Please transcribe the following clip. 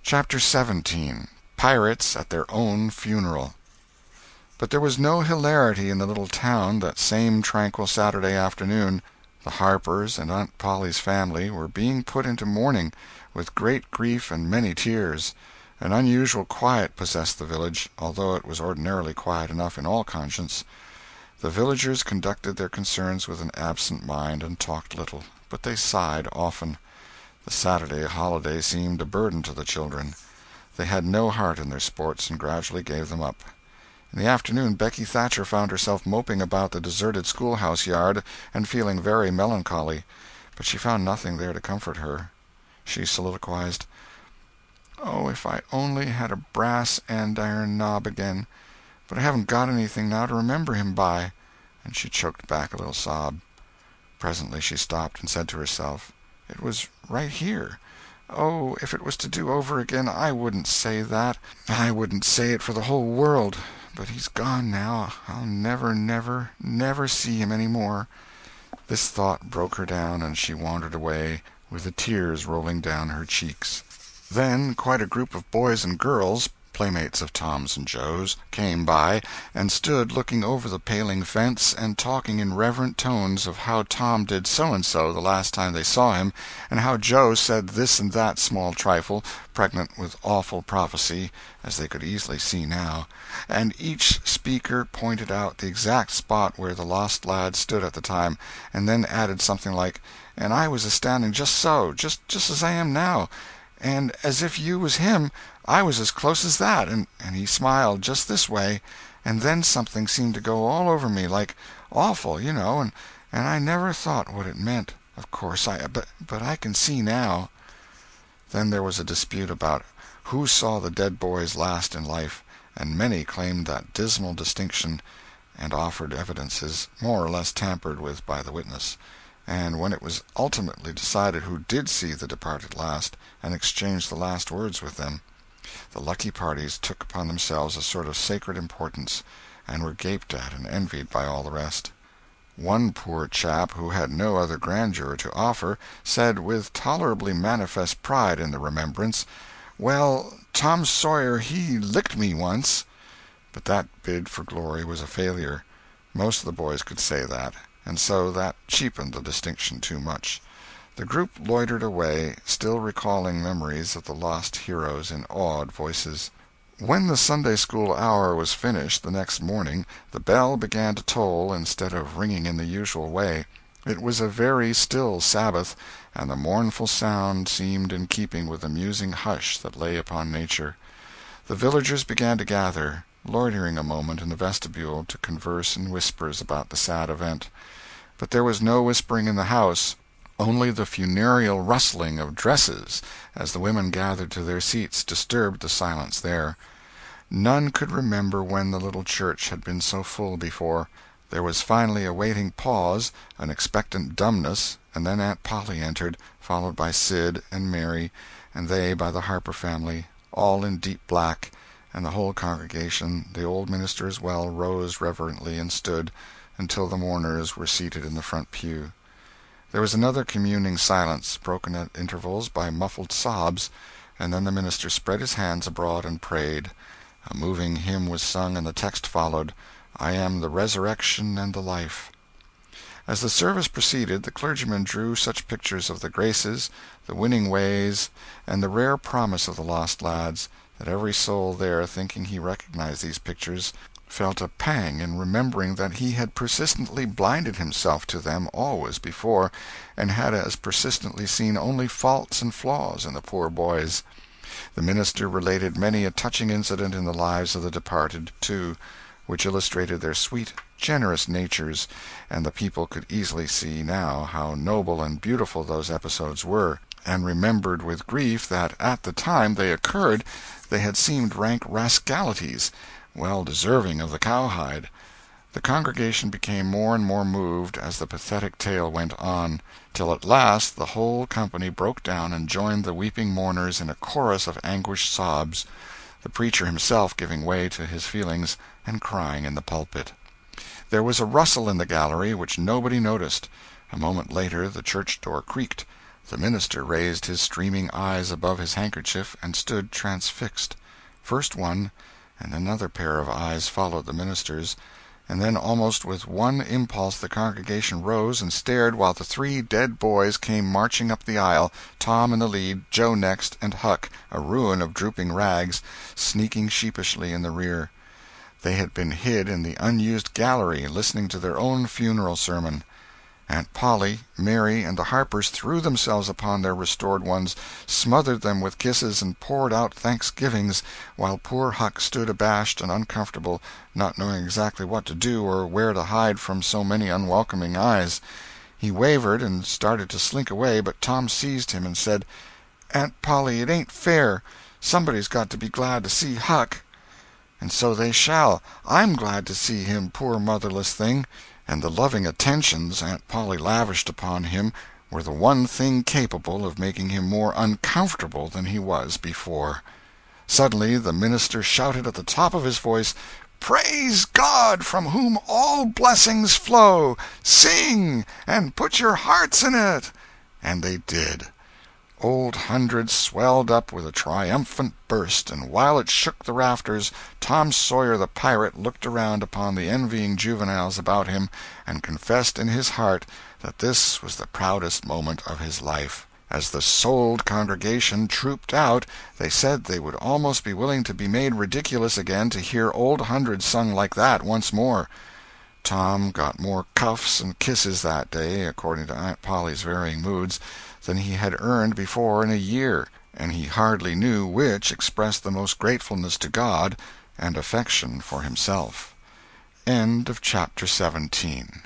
Chapter 17. Pirates at Their Own Funeral. But there was no hilarity in the little town that same tranquil Saturday afternoon. The Harpers and Aunt Polly's family were being put into mourning, with great grief and many tears. An unusual quiet possessed the village, although it was ordinarily quiet enough in all conscience. The villagers conducted their concerns with an absent mind, and talked little, but they sighed often. The Saturday holiday seemed a burden to the children. They had no heart in their sports, and gradually gave them up. In the afternoon Becky Thatcher found herself moping about the deserted schoolhouse yard, and feeling very melancholy. But she found nothing there to comfort her. She soliloquized, "Oh, if I only had a brass andiron knob again! But I haven't got anything now to remember him by." And she choked back a little sob. Presently she stopped and said to herself, "It was right here. Oh, if it was to do over again, I wouldn't say that. I wouldn't say it for the whole world. But he's gone now. I'll never, never, never see him any more." This thought broke her down, and she wandered away, with the tears rolling down her cheeks. Then quite a group of boys and girls, playmates of Tom's and Joe's, came by, and stood looking over the paling fence, and talking in reverent tones of how Tom did so-and-so the last time they saw him, and how Joe said this and that small trifle, pregnant with awful prophecy, as they could easily see now, and each speaker pointed out the exact spot where the lost lad stood at the time, and then added something like, "And I was a-standing just so, just as I am now, and as if you was him, I was as close as that, and he smiled just this way, and then something seemed to go all over me, like awful, you know, and I never thought what it meant, of course, but I can see now." Then there was a dispute about who saw the dead boys last in life, and many claimed that dismal distinction, and offered evidences, more or less tampered with by the witness. And when it was ultimately decided who did see the departed last, and exchanged the last words with them, the lucky parties took upon themselves a sort of sacred importance, and were gaped at and envied by all the rest. One poor chap, who had no other grandeur to offer, said, with tolerably manifest pride in the remembrance, "Well, Tom Sawyer, he licked me once." But that bid for glory was a failure. Most of the boys could say that, and so that cheapened the distinction too much. The group loitered away, still recalling memories of the lost heroes in awed voices. When the Sunday-school hour was finished the next morning, the bell began to toll instead of ringing in the usual way. It was a very still Sabbath, and the mournful sound seemed in keeping with the musing hush that lay upon nature. The villagers began to gather, loitering a moment in the vestibule to converse in whispers about the sad event. But there was no whispering in the house, only the funereal rustling of dresses as the women gathered to their seats disturbed the silence there. None could remember when the little church had been so full before. There was finally a waiting pause, an expectant dumbness, and then Aunt Polly entered, followed by Sid and Mary, and they by the Harper family, all in deep black, and the whole congregation, the old minister as well, rose reverently and stood until the mourners were seated in the front pew. There was another communing silence, broken at intervals by muffled sobs, and then the minister spread his hands abroad and prayed. A moving hymn was sung, and the text followed, "I am the resurrection and the life." As the service proceeded, the clergyman drew such pictures of the graces, the winning ways, and the rare promise of the lost lads, that every soul there, thinking he recognized these pictures, felt a pang in remembering that he had persistently blinded himself to them always before, and had as persistently seen only faults and flaws in the poor boys. The minister related many a touching incident in the lives of the departed, too, which illustrated their sweet, generous natures, and the people could easily see now how noble and beautiful those episodes were, and remembered with grief that at the time they occurred they had seemed rank rascalities, well deserving of the cowhide. The congregation became more and more moved as the pathetic tale went on, till at last the whole company broke down and joined the weeping mourners in a chorus of anguished sobs, the preacher himself giving way to his feelings and crying in the pulpit. There was a rustle in the gallery which nobody noticed. A moment later the church door creaked, The minister raised his streaming eyes above his handkerchief and stood transfixed. First one, and another pair of eyes followed the minister's, and then almost with one impulse the congregation rose and stared while the three dead boys came marching up the aisle, Tom in the lead, Joe next, and Huck, a ruin of drooping rags, sneaking sheepishly in the rear. They had been hid in the unused gallery, listening to their own funeral sermon. Aunt Polly, Mary, and the Harpers threw themselves upon their restored ones, smothered them with kisses, and poured out thanksgivings, while poor Huck stood abashed and uncomfortable, not knowing exactly what to do or where to hide from so many unwelcoming eyes. He wavered and started to slink away, but Tom seized him and said, "Aunt Polly, it ain't fair. Somebody's got to be glad to see Huck." "And so they shall. I'm glad to see him, poor motherless thing." And the loving attentions Aunt Polly lavished upon him were the one thing capable of making him more uncomfortable than he was before. Suddenly the minister shouted at the top of his voice, "Praise God, from whom all blessings flow! Sing, and put your hearts in it!" And they did. Old Hundred swelled up with a triumphant burst, and while it shook the rafters, Tom Sawyer the pirate looked around upon the envying juveniles about him, and confessed in his heart that this was the proudest moment of his life. As the souled congregation trooped out, they said they would almost be willing to be made ridiculous again to hear Old Hundred sung like that once more. Tom got more cuffs and kisses that day, according to Aunt Polly's varying moods, than he had earned before in a year, and he hardly knew which expressed the most gratefulness to God and affection for himself. End of chapter 17.